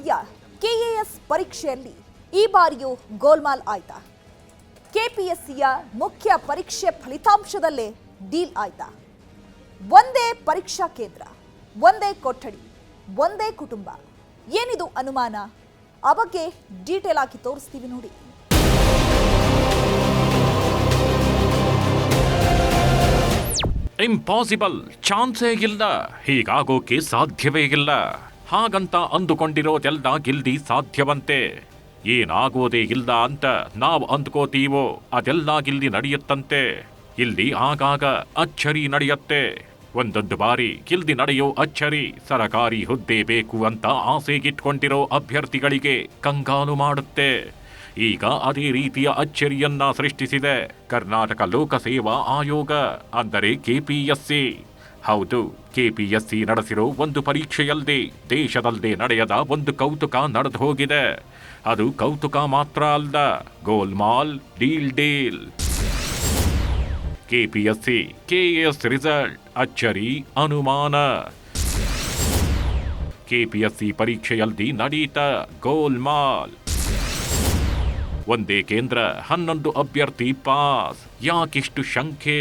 ಕೆಪಿಎಸ್ಸಿಯ KAS ಪರೀಕ್ಷೆಯಲ್ಲಿ ಈ ಬಾರಿಯೂ ಗೋಲ್ಮಾಲ್ ಆಯ್ತಾ? ಕೆಪಿಎಸ್ಸಿಯ ಮುಖ್ಯ ಪರೀಕ್ಷೆ ಫಲಿತಾಂಶದಲ್ಲೇ ಡೀಲ್ ಆಯ್ತಾ? ಒಂದೇ ಪರೀಕ್ಷಾ ಕೇಂದ್ರ, ಒಂದೇ ಕೊಠಡಿ, ಒಂದೇ ಕುಟುಂಬ, ಏನಿದು ಅನುಮಾನ? ಆ ಬಗ್ಗೆ ಡೀಟೇಲ್ ಆಗಿ ತೋರಿಸ್ತೀವಿ ನೋಡಿ. ಇಂಪಾಸಿಬಲ್, ಚಾನ್ಸೇ ಇಲ್ಲ, ಹೀಗಾಗೋಕೆ ಸಾಧ್ಯವೇ ಇಲ್ಲ, ಹಾಗಂತ ಅಂದುಕೊಂಡಿರೋದೆಲ್ಲ ಗಿಲ್ದಿ ಸಾಧ್ಯವಂತೆ. ಏನಾಗೋದೇ ಇಲ್ಲ ಅಂತ ನಾವು ಅಂದ್ಕೋತೀವೋ ಅದೆಲ್ಲ ಗಿಲ್ದಿ ನಡೆಯುತ್ತಂತೆ. ಇಲ್ಲಿ ಆಗಾಗ ಅಚ್ಚರಿ ನಡೆಯುತ್ತೆ. ಒಂದೊಂದು ಬಾರಿ ಗಿಲ್ದಿ ನಡೆಯೋ ಅಚ್ಚರಿ ಸರಕಾರಿ ಹುದ್ದೆ ಬೇಕು ಅಂತ ಆಸೆಗಿಟ್ಕೊಂಡಿರೋ ಅಭ್ಯರ್ಥಿಗಳಿಗೆ ಕಂಗಾಲು ಮಾಡುತ್ತೆ. ಈಗ ಅದೇ ರೀತಿಯ ಅಚ್ಚರಿಯನ್ನ ಸೃಷ್ಟಿಸಿದೆ ಕರ್ನಾಟಕ ಲೋಕಸೇವಾ ಆಯೋಗ, ಅಂದರೆ ಕೆಪಿಎಸ್ಸಿ. ಹೌದು, ಕೆಪಿಎಸ್ಸಿ ನಡೆಸಿರೋ ಒಂದು ಪರೀಕ್ಷೆಯಲ್ಲದೆ ದೇಶದಲ್ಲೇ ನಡೆಯದ ಒಂದು ಕೌತುಕ ನಡೆದು ಹೋಗಿದೆ. ಅದು ಕೌತುಕ ಮಾತ್ರ ಅಲ್ಲ, ಗೋಲ್ಮಾಲ್, ಡೀಲ್. ಕೆಪಿಎಸ್ಸಿ ಕೆಎಎಸ್ ರಿಸಲ್ಟ್ ಅಚ್ಚರಿ, ಅನುಮಾನ. ಕೆಪಿಎಸ್ಸಿ ಪರೀಕ್ಷೆಯಲ್ಲಿ ನಡೀತ ಗೋಲ್ಮಾಲ್. ಒಂದೇ ಕೇಂದ್ರ, 11 ಅಭ್ಯರ್ಥಿ ಪಾಸ್. ಯಾಕಿಷ್ಟು ಶಂಕೆ?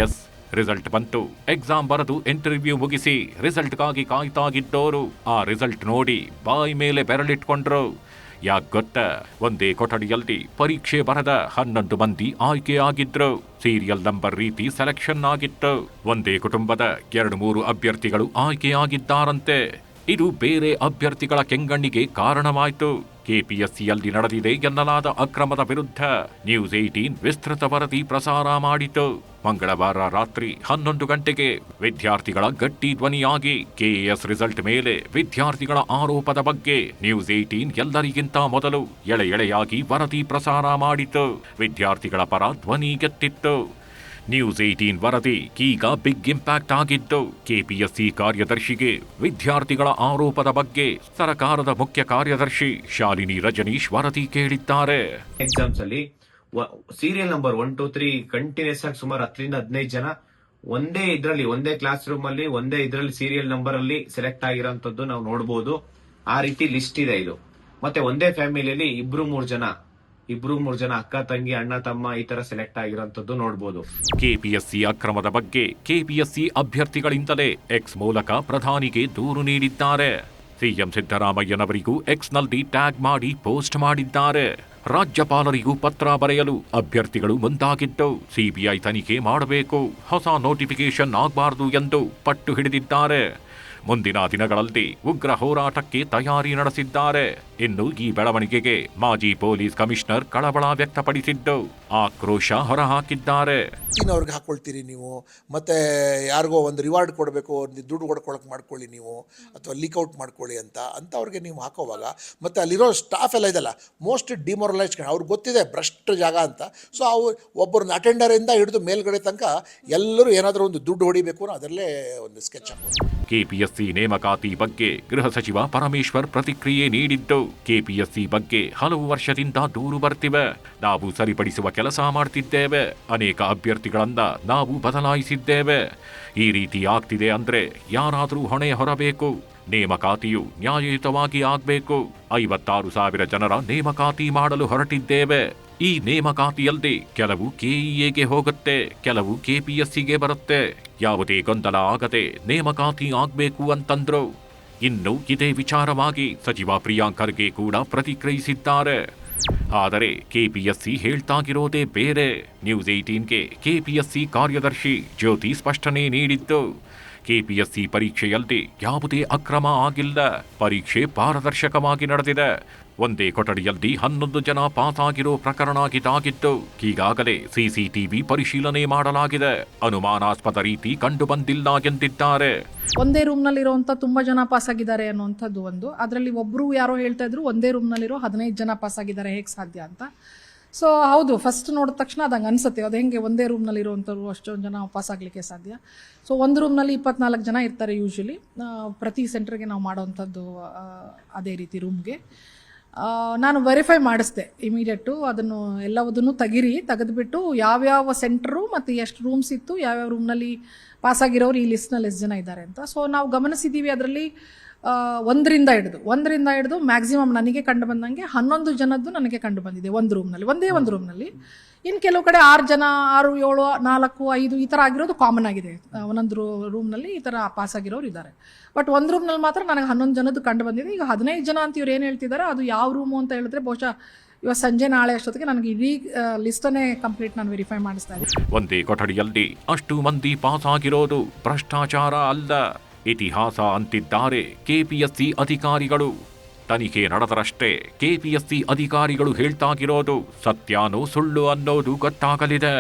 ಎಸ್, ರಿಸಲ್ಟ್ ಬಂತು. ಎಕ್ಸಾಮ್ ಬರೆದು ಇಂಟರ್ವ್ಯೂ ಮುಗಿಸಿ ರಿಸಲ್ಟ್ಗಾಗಿ ಕಾಯ್ತಾಗಿದ್ದೋರು ಆ ರಿಸಲ್ಟ್ ನೋಡಿ ಬಾಯಿ ಮೇಲೆ ಬೆರಳಿಟ್ಕೊಂಡ್ರು. ಯಾಕೆ ಗೊತ್ತಾ? ಒಂದೇ ಕೊಠಡಿಯಲ್ಲಿ ಪರೀಕ್ಷೆ ಬರೆದ 11 ಮಂದಿ ಆಯ್ಕೆಯಾಗಿದ್ರು. ಸೀರಿಯಲ್ ನಂಬರ್ ರೀತಿ ಸೆಲೆಕ್ಷನ್ ಆಗಿತ್ತು. ಒಂದೇ ಕುಟುಂಬದ 2-3 ಅಭ್ಯರ್ಥಿಗಳು ಆಯ್ಕೆಯಾಗಿದ್ದಾರಂತೆ. ಇದು ಬೇರೆ ಅಭ್ಯರ್ಥಿಗಳ ಕೆಂಗಣ್ಣಿಗೆ ಕಾರಣವಾಯಿತು. ಕೆಪಿಎಸ್ಸಿಯಲ್ಲಿ ನಡೆದಿದೆ ಎನ್ನಲಾದ ಅಕ್ರಮದ ವಿರುದ್ಧ ನ್ಯೂಸ್ 18 ವಿಸ್ತೃತ ವರದಿ ಪ್ರಸಾರ ಮಾಡಿತು. ಮಂಗಳವಾರ ರಾತ್ರಿ 11 ಗಂಟೆಗೆ ವಿದ್ಯಾರ್ಥಿಗಳ ಗಟ್ಟಿ ಧ್ವನಿಯಾಗಿ ಕೆಎಎಸ್ ರಿಸಲ್ಟ್ ಮೇಲೆ ವಿದ್ಯಾರ್ಥಿಗಳ ಆರೋಪದ ಬಗ್ಗೆ ನ್ಯೂಸ್ 18 ಎಲ್ಲರಿಗಿಂತ ಮೊದಲು ಎಳೆಯಾಗಿ ವರದಿ ಪ್ರಸಾರ ಮಾಡಿತು. ವಿದ್ಯಾರ್ಥಿಗಳ ಪರ ಧ್ವನಿಗೆತ್ತಿತ್ತು. ನ್ಯೂಸ್ 18 ವರದಿ ಈಗ ಬಿಗ್ ಇಂಪ್ಯಾಕ್ಟ್ ಆಗಿದ್ದು ಕೆಪಿಎಸ್ಸಿ ಕಾರ್ಯದರ್ಶಿಗೆ ವಿದ್ಯಾರ್ಥಿಗಳ ಆರೋಪದ ಬಗ್ಗೆ ಸರ್ಕಾರದ ಮುಖ್ಯ ಕಾರ್ಯದರ್ಶಿ ಶಾಲಿನಿ ರಜನೀಶ್ ವರದಿ ಕೇಳಿದ್ದಾರೆ. ಎಕ್ಸಾಮ್ಸ್ ಅಲ್ಲಿ ಸೀರಿಯಲ್ ನಂಬರ್ 1, 2, 3 ಕಂಟಿನ್ಯೂಸ್ ಆಗಿ ಸುಮಾರು 10-15 ಜನ ಒಂದೇ ಕ್ಲಾಸ್ ರೂಮ್ ಅಲ್ಲಿ ಇದರಲ್ಲಿ ಸೀರಿಯಲ್ ನಂಬರ್ ಅಲ್ಲಿ ಸೆಲೆಕ್ಟ್ ಆಗಿರೋಂಥದ್ದು ನಾವು ನೋಡಬಹುದು. ಆ ರೀತಿ ಲಿಸ್ಟ್ ಇದೆ ಇದು. ಮತ್ತೆ ಒಂದೇ ಫ್ಯಾಮಿಲಿಯಲ್ಲಿ 2-3 ಜನ ಅಕ್ಕ ತಂಗಿ, ಅಣ್ಣ ತಮ್ಮ ಈ ತರ ಸೆಲೆಕ್ಟ್ ಆಗಿರೋಂಥದ್ದು ನೋಡಬಹುದು. ಕೆಪಿಎಸ್ಸಿ ಅಕ್ರಮದ ಬಗ್ಗೆ ಕೆಪಿಎಸ್ಸಿ ಅಭ್ಯರ್ಥಿಗಳಿಂದಲೇ ಎಕ್ಸ್ ಮೂಲಕ ಪ್ರಧಾನಿಗೆ ದೂರು ನೀಡಿದ್ದಾರೆ. ಸಿಎಂ ಸಿದ್ದರಾಮಯ್ಯನವರಿಗೂ ಎಕ್ಸ್ನಲ್ಲಿ ಟ್ಯಾಗ್ ಮಾಡಿ ಪೋಸ್ಟ್ ಮಾಡಿದ್ದಾರೆ. ರಾಜ್ಯಪಾಲರಿಗೂ ಪತ್ರ ಬರೆಯಲು ಅಭ್ಯರ್ಥಿಗಳು ಮುಂದಾಗಿದ್ದು ಸಿಬಿಐ ತನಿಖೆ ಮಾಡಬೇಕು, ಹೊಸ ನೋಟಿಫಿಕೇಶನ್ ಆಗಬಾರದು ಎಂದು ಪಟ್ಟು ಹಿಡಿದಿದ್ದಾರೆ. ಮುಂದಿನ ದಿನಗಳಲ್ಲಿ ಉಗ್ರ ಹೋರಾಟಕ್ಕೆ ತಯಾರಿ ನಡೆಸಿದ್ದಾರೆ. ಇನ್ನು ಈ ಬೆಳವಣಿಗೆಗೆ ಮಾಜಿ ಪೊಲೀಸ್ ಕಮಿಷನರ್ ಕಳವಳ ವ್ಯಕ್ತಪಡಿಸಿದ್ದು ಆಕ್ರೋಶ ಹೊರಹಾಕಿದ್ದಾರೆ. ಅವ್ರಿಗೆ ಹಾಕೊಳ್ತೀರಿ ನೀವು, ಮತ್ತೆ ಯಾರಿಗೋ ಒಂದು ರಿವಾರ್ಡ್ ಕೊಡಬೇಕು, ಒಂದು ದುಡ್ಡು ಕೊಡ್ಕೊಳಕ್ಕೆ ಮಾಡ್ಕೊಳ್ಳಿ ನೀವು, ಅಥವಾ ಲೀಕ್ಔಟ್ ಮಾಡ್ಕೊಳ್ಳಿ ಅಂತ ಅವ್ರಿಗೆ ನೀವು ಹಾಕೋವಾಗ ಮತ್ತೆ ಅಲ್ಲಿರೋ ಸ್ಟಾಫ್ ಎಲ್ಲ ಇದೆಲ್ಲ ಮೋಸ್ಟ್ ಡಿಮೊರಲೈಸ್, ಅವ್ರಿಗೆ ಗೊತ್ತಿದೆ ಭ್ರಷ್ಟ ಜಾಗ ಅಂತ. ಸೊ ಅವ್ರು ಒಬ್ಬರನ್ನ ಅಟೆಂಡರಿಂದ ಹಿಡಿದು ಮೇಲ್ಗಡೆ ತನಕ ಎಲ್ಲರೂ ಏನಾದರೂ ಒಂದು ದುಡ್ಡು ಹೊಡಿಬೇಕು ಅನ್ನೋ ಅದರಲ್ಲೇ ಒಂದು ಸ್ಕೆಚ್ ಹಾಕೋದು. ಕೆಪಿಎಸ್ಸಿ ನೇಮಕಾತಿ ಬಗ್ಗೆ ಗೃಹ ಸಚಿವ ಪರಮೇಶ್ವರ್ ಪ್ರತಿಕ್ರಿಯೆ ನೀಡಿದ್ದು, ಕೆಪಿಎಸ್ಸಿ ಬಗ್ಗೆ ಹಲವು ವರ್ಷದಿಂದ ದೂರು ಬರ್ತಿವೆ, ನಾವು ಸರಿಪಡಿಸುವ ಕೆಲಸ ಮಾಡ್ತಿದ್ದೇವೆ, ಅನೇಕ ಅಭ್ಯರ್ಥಿಗಳನ್ನ ನಾವು ಬದಲಾಯಿಸಿದ್ದೇವೆ. ಈ ರೀತಿ ಆಗ್ತಿದೆ ಅಂದ್ರೆ ಯಾರಾದರೂ ಹೊಣೆ ಹೊರಬೇಕು. ನೇಮಕಾತಿಯು ನ್ಯಾಯಯುತವಾಗಿ ಆಗಬೇಕು. 56,000 ಜನರ ನೇಮಕಾತಿ ಮಾಡಲು ಹೊರಟಿದ್ದೇವೆ. ಈ ನೇಮಕಾತಿಯಲ್ಲದೆ ಕೆಲವು ಕೆಇಎಗೆ ಹೋಗುತ್ತೆ, ಕೆಲವು ಕೆಪಿಎಸ್ಸಿಗೆ ಬರುತ್ತೆ. ಯಾವುದೇ ಗೊಂದಲ ಆಗದೆ ನೇಮಕಾತಿ ಆಗಬೇಕು ಅಂತಂದ್ರು. ಇನ್ನು ಇದೇ ವಿಚಾರವಾಗಿ ಸಚಿವ ಪ್ರಿಯಾಂಕ್ ಖರ್ಗೆ ಕೂಡ ಪ್ರತಿಕ್ರಿಯಿಸಿದ್ದಾರೆ. ಆದರೆ ಕೆಪಿಎಸ್ಸಿ ಹೇಳ್ತಾಗಿರೋದೇ ಬೇರೆ. ನ್ಯೂಸ್ 18ಗೆ ಕೆಪಿಎಸ್ಸಿ ಕಾರ್ಯದರ್ಶಿ ಜ್ಯೋತಿ ಸ್ಪಷ್ಟನೆ ನೀಡಿದ್ದು, ಕೆಪಿಎಸ್ಸಿ ಪರೀಕ್ಷೆಯಲ್ಲಿ ಯಾವುದೇ ಅಕ್ರಮ ಆಗಿಲ್ಲ, ಪರೀಕ್ಷೆ ಪಾರದರ್ಶಕವಾಗಿ ನಡೆದಿದೆ. ಒಂದೇ ಕೊಠಡಿಯಲ್ಲಿ 11 ಜನ ಪಾಸ್ ಆಗಿರೋ ಪ್ರಕರಣ ಇದಾಗಿದ್ದು ಈಗಾಗಲೇ ಸಿಸಿಟಿವಿ ಪರಿಶೀಲನೆ ಮಾಡಲಾಗಿದೆ. ಅನುಮಾನಾಸ್ಪದ ರೀತಿ ಕಂಡು ಬಂದಿಲ್ಲ ಎಂದಿದ್ದಾರೆ. ಒಂದೇ ರೂಮ್ನಲ್ಲಿರುವಂಥ ತುಂಬ ಜನ ಪಾಸ್ ಆಗಿದ್ದಾರೆ ಅನ್ನುವಂಥದ್ದು ಒಂದು. ಅದರಲ್ಲಿ ಒಬ್ಬರು ಯಾರೋ ಹೇಳ್ತಾ ಇದ್ರು ಒಂದೇ ರೂಮ್ನಲ್ಲಿರೋ 15 ಜನ ಪಾಸ್ ಆಗಿದ್ದಾರೆ, ಹೇಗೆ ಸಾಧ್ಯ ಅಂತ. ಸೊ ಹೌದು, ಫಸ್ಟ್ ನೋಡಿದ ತಕ್ಷಣ ಅದಂಗೆ ಅನಿಸುತ್ತೆ, ಅದು ಹೆಂಗೆ ಒಂದೇ ರೂಮ್ನಲ್ಲಿ ಇರುವಂಥವ್ರು ಅಷ್ಟೊಂದು ಜನ ಪಾಸ್ ಆಗಲಿಕ್ಕೆ ಸಾಧ್ಯ. ಸೊ ಒಂದು ರೂಮ್ನಲ್ಲಿ 24 ಜನ ಇರ್ತಾರೆ ಯೂಶ್ವಲಿ. ಪ್ರತಿ ಸೆಂಟರ್ಗೆ ನಾವು ಮಾಡೋವಂಥದ್ದು ಅದೇ ರೀತಿ ರೂಮ್ಗೆ. ನಾನು ವೆರಿಫೈ ಮಾಡಿಸ್ದೆ ಇಮಿಡಿಯೇಟು, ಅದನ್ನು ಎಲ್ಲವುದನ್ನು ತೆಗೆದುಬಿಟ್ಟು ಯಾವ್ಯಾವ ಸೆಂಟ್ರು ಮತ್ತು ಎಷ್ಟು ರೂಮ್ಸ್ ಇತ್ತು, ಯಾವ್ಯಾವ ರೂಮ್ನಲ್ಲಿ ಪಾಸಾಗಿರೋರು ಈ ಲಿಸ್ಟ್ನಲ್ಲಿ ಎಷ್ಟು ಜನ ಇದ್ದಾರೆ ಅಂತ. ಸೊ ನಾವು ಗಮನಿಸಿದ್ದೀವಿ, ಅದರಲ್ಲಿ ಒಂದರಿಂದ ಹಿಡಿದು ಮ್ಯಾಕ್ಸಿಮಮ್ ನನಗೆ ಕಂಡು ಬಂದಂಗೆ 11 ಜನದ್ದು ನನಗೆ ಕಂಡು ಬಂದಿದೆ ಒಂದು ರೂಮ್ನಲ್ಲಿ, ಒಂದು ರೂಮ್ನಲ್ಲಿ. ಇನ್ನು ಕೆಲವು ಕಡೆ 6 ಜನ, 6, 7, 4, 5 ಈ ಥರ ಆಗಿರೋದು ಕಾಮನ್ ಆಗಿದೆ. ಒಂದೊಂದು ರೂಮ್ನಲ್ಲಿ ಈ ಥರ ಪಾಸ್ ಆಗಿರೋರು ಇದ್ದಾರೆ. ಬಟ್ ಒಂದು ರೂಮ್ನಲ್ಲಿ ಮಾತ್ರ ನನಗೆ 11 ಜನದ್ದು ಕಂಡು ಬಂದಿದೆ. ಈಗ 15 ಜನ ಅಂತ ಇವ್ರು ಏನು ಹೇಳ್ತಿದ್ದಾರೆ, ಅದು ಯಾವ ರೂಮು ಅಂತ ಹೇಳಿದ್ರೆ ಬಹುಶಃ ಇವತ್ತು ಸಂಜೆ ನಾಳೆ ಅಷ್ಟೊತ್ತಿಗೆ ನನಗೆ ಇಡೀ ಲಿಸ್ಟನ್ನೇ ಕಂಪ್ಲೀಟ್ ನಾನು ವೆರಿಫೈ ಮಾಡಿಸ್ತಾ ಇದ್ದೀನಿ. ಒಂದೇ ಕೊಠಡಿಯಲ್ಲಿ ಅಷ್ಟು ಮಂದಿ ಪಾಸ್ ಆಗಿರೋದು ಭ್ರಷ್ಟಾಚಾರ ಅಲ್ಲ, ಇತಿಹಾಸ ಅಂತಿದ್ದಾರೆ ಕೆಪಿಎಸ್ಸಿ ಅಧಿಕಾರಿಗಳು. ತನಿಖೆ ನಡೆದರಷ್ಟೇ ಕೆಪಿಎಸ್ಸಿ ಅಧಿಕಾರಿಗಳು ಹೇಳ್ತಾಗಿರೋದು ಸತ್ಯಾನೋ ಸುಳ್ಳು ಅನ್ನೋದು ಗೊತ್ತಾಗಲಿದೆ.